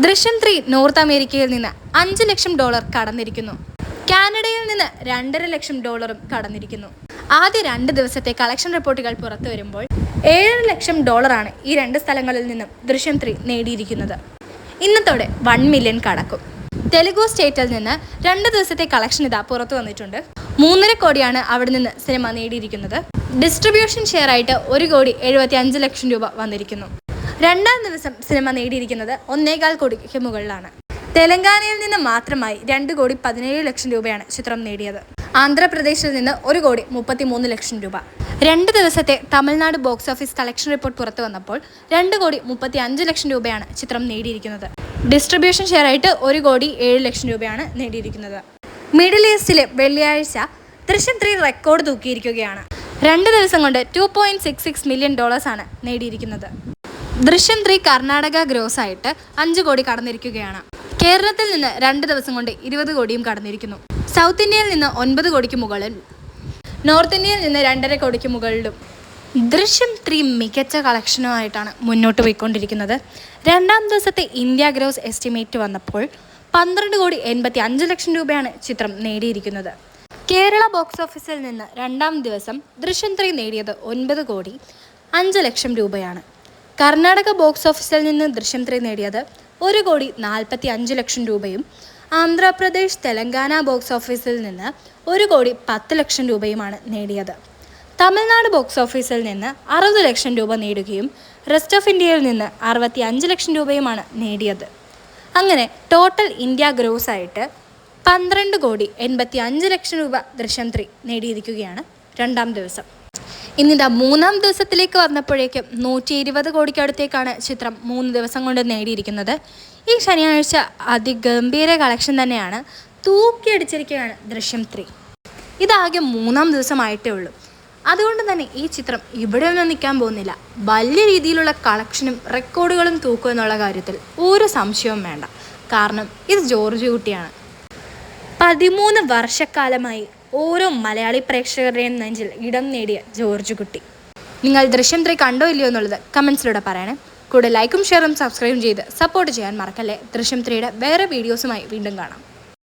ദൃശ്യം 3 നോർത്ത് അമേരിക്കയിൽ നിന്ന് $5 ലക്ഷം കടന്നിരിക്കുന്നു. കാനഡയിൽ നിന്ന് $2.5 ലക്ഷം കടന്നിരിക്കുന്നു. ആദ്യ 2 ദിവസത്തെ കളക്ഷൻ റിപ്പോർട്ടുകൾ പുറത്തു വരുമ്പോൾ $7 ലക്ഷം ഈ 2 സ്ഥലങ്ങളിൽ നിന്നും ദൃശ്യം 3 നേടിയിരിക്കുന്നത്. ഇന്നത്തോടെ 1 മില്യൺ കടക്കും. തെലുഗു സ്റ്റേറ്റിൽ നിന്ന് 2 ദിവസത്തെ കളക്ഷൻ ഇതാ പുറത്തു വന്നിട്ടുണ്ട്. 3.5 കോടിയാണ് അവിടെ നിന്ന് സിനിമ നേടിയിരിക്കുന്നത്. ഡിസ്ട്രിബ്യൂഷൻ ഷെയർ ആയിട്ട് $1.75 ലക്ഷം വന്നിരിക്കുന്നു. 2-ാം ദിവസം സിനിമ നേടിയിരിക്കുന്നത് 1.25 കോടിക്ക് മുകളിലാണ്. തെലങ്കാനയിൽ നിന്ന് മാത്രമായി $2.17 ലക്ഷം ചിത്രം നേടിയത്. ആന്ധ്രാപ്രദേശിൽ നിന്ന് $1.33 ലക്ഷം. 2 ദിവസത്തെ Tamil Nadu box office collection report പുറത്തു വന്നപ്പോൾ $2.35 ലക്ഷം ചിത്രം നേടിയിരിക്കുന്നത്. ഡിസ്ട്രിബ്യൂഷൻ ഷെയർ ആയിട്ട് $1.7 ലക്ഷം നേടിയിരിക്കുന്നത്. മിഡിൽ ഈസ്റ്റിലെ വെള്ളിയാഴ്ച ദൃശ്യം 3 റെക്കോർഡ് തൂക്കിയിരിക്കുകയാണ്. 2 ദിവസം കൊണ്ട് $2.66 മില്യൺ ആണ് നേടിയിരിക്കുന്നത്. ദൃശ്യം 3 കർണാടക ഗ്രോസ് ആയിട്ട് 5 കോടി കടന്നിരിക്കുകയാണ്. കേരളത്തിൽ നിന്ന് 2 ദിവസം കൊണ്ട് 20 കോടിയും കടന്നിരിക്കുന്നു. സൗത്ത് ഇന്ത്യയിൽ നിന്ന് 9 കോടിക്ക് മുകളിൽ, നോർത്ത് ഇന്ത്യയിൽ നിന്ന് 2.5 കോടിക്ക് മുകളിലും ദൃശ്യം 3 മികച്ച കളക്ഷനുമായിട്ടാണ് മുന്നോട്ട് പോയിക്കൊണ്ടിരിക്കുന്നത്. 2-ാം ദിവസത്തെ ഇന്ത്യ ഗ്രോസ് എസ്റ്റിമേറ്റ് വന്നപ്പോൾ $12.85 ലക്ഷം ചിത്രം നേടിയിരിക്കുന്നത്. കേരള ബോക്സ് ഓഫീസിൽ നിന്ന് 2-ാം ദിവസം ദൃശ്യം 3 നേടിയത് $9.5 ലക്ഷം. കർണാടക ബോക്സ് ഓഫീസിൽ നിന്ന് ദൃശ്യം 3 നേടിയത് $1.45 ലക്ഷം. ആന്ധ്രാപ്രദേശ് തെലങ്കാന ബോക്സ് ഓഫീസിൽ നിന്ന് $1.10 ലക്ഷം നേടിയത്. തമിഴ്നാട് ബോക്സ് ഓഫീസിൽ നിന്ന് $60 ലക്ഷം നേടുകയും റെസ്റ്റ് ഓഫ് ഇന്ത്യയിൽ നിന്ന് $65 ലക്ഷം നേടിയത്. അങ്ങനെ ടോട്ടൽ ഇന്ത്യ ഗ്രോസ് ആയിട്ട് $12.85 ലക്ഷം ദൃശ്യം 3 നേടിയിരിക്കുകയാണ് 2-ാം ദിവസം. ഇന്നിതാ 3-ാം ദിവസത്തിലേക്ക് വന്നപ്പോഴേക്കും $120 കോടിക്കടുത്തേക്കാണ് ചിത്രം 3 ദിവസം കൊണ്ട് നേടിയിരിക്കുന്നത്. ഈ ശനിയാഴ്ച അതിഗംഭീര കളക്ഷൻ തന്നെയാണ്. തൂക്കിയടിച്ചിരിക്കുകയാണ് ദൃശ്യം 3. ഇതാകെ 3-ാം ദിവസമായിട്ടേ ഉള്ളൂ. അതുകൊണ്ട് തന്നെ ഈ ചിത്രം ഇവിടെ ഒന്നും നിൽക്കാൻ പോകുന്നില്ല. വലിയ രീതിയിലുള്ള കളക്ഷനും റെക്കോർഡുകളും തൂക്കും എന്നുള്ള കാര്യത്തിൽ ഒരു സംശയവും വേണ്ട. കാരണം ഇത് ജോർജ് കുട്ടിയാണ്. 13 വർഷക്കാലമായി ഓരോ മലയാളി പ്രേക്ഷകരുടെയും നെഞ്ചിൽ ഇടം നേടിയ ജോർജ് കുട്ടി. നിങ്ങൾ ദൃശ്യം 3 കണ്ടോ ഇല്ലയോ എന്നുള്ളത് കമൻസിലൂടെ പറയണേ. കൂടെ ലൈക്കും ഷെയറും സബ്സ്ക്രൈബും ചെയ്ത് സപ്പോർട്ട് ചെയ്യാൻ മറക്കല്ലേ. ദൃശ്യം 3യുടെ വേറെ വീഡിയോസുമായി വീണ്ടും കാണാം.